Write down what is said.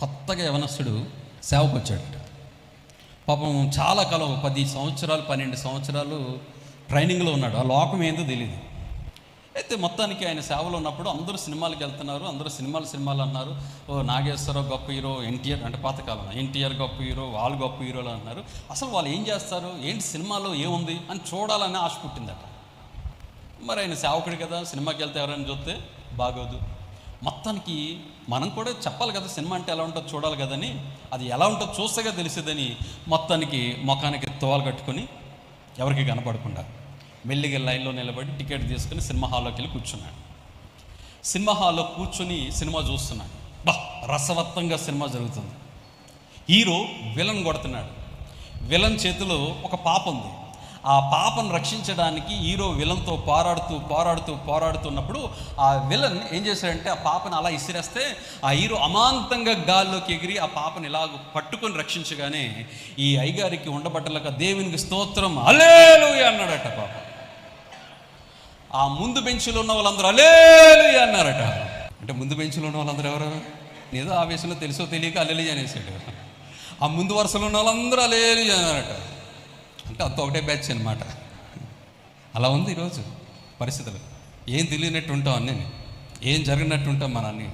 కొత్తగా యవనస్తుడు సేవకు వచ్చాడట. పాపం చాలా కాలం 10 సంవత్సరాలు 12 సంవత్సరాలు ట్రైనింగ్లో ఉన్నాడు. ఆ లోకం ఏందో తెలియదు. అయితే మొత్తానికి ఆయన సేవలో ఉన్నప్పుడు అందరూ సినిమాలకు వెళ్తున్నారు, అందరూ సినిమాలు అన్నారు. ఓ నాగేశ్వరరావు గొప్ప హీరో, ఎన్టీఆర్ అంటే పాతకాలం ఎన్టీఆర్ గొప్ప హీరో, వాళ్ళు గొప్ప హీరోలు అన్నారు. అసలు వాళ్ళు ఏం చేస్తారు, ఏంటి సినిమాలో ఏముంది అని చూడాలని ఆశ పుట్టిందట. మరి ఆయన సేవకుడు కదా, సినిమాకి వెళ్తే ఎవరైనా చూస్తే బాగోదు. మొత్తానికి మనం కూడా చెప్పాలి కదా, సినిమా అంటే ఎలా ఉంటుందో చూడాలి కదని, అది ఎలా ఉంటుందో చూస్తేగా తెలిసేదని మొత్తానికి ముఖానికి తోలు కట్టుకొని ఎవరికి కనపడకుండా మెల్లిగా లైన్లో నిలబడి టికెట్ తీసుకుని సినిమా హాల్లోకి వెళ్ళి కూర్చున్నాడు. సినిమా హాల్లో కూర్చొని సినిమా చూస్తున్నాడు. రసవత్తంగా సినిమా జరుగుతుంది. హీరో విలన్ కొడుతున్నాడు. విలన్ చేతిలో ఒక పాప ఉంది. ఆ పాపను రక్షించడానికి హీరో విలన్తో పోరాడుతున్నప్పుడు ఆ విలన్ ఏం చేశాడంటే ఆ పాపను అలా ఇసిరేస్తే ఆ హీరో అమాంతంగా గాల్లోకి ఎగిరి ఆ పాపను ఇలాగ పట్టుకొని రక్షించగానే ఈ అయ్యగారికి ఉండబట్టలేక దేవునికి స్తోత్రం హల్లెలూయా అన్నాడట. పాప ఆ ముందు బెంచ్లో ఉన్న వాళ్ళందరూ హల్లెలూయా అన్నారట. అంటే ముందు బెంచ్లో ఉన్న వాళ్ళందరూ ఎవరు? ఏదో ఆవేశంలో తెలుసో తెలియక హల్లెలూయా అనేసాడు. ఆ ముందు వరుసలో ఉన్న వాళ్ళందరూ హల్లెలూయా అన్నారట. అంటే అంత ఒకటే బ్యాచ్ అనమాట. అలా ఉంది ఈరోజు పరిస్థితులు. ఏం తెలియనట్టు ఉంటాం అన్నీ, ఏం జరిగినట్టు ఉంటాం మన అన్నీ.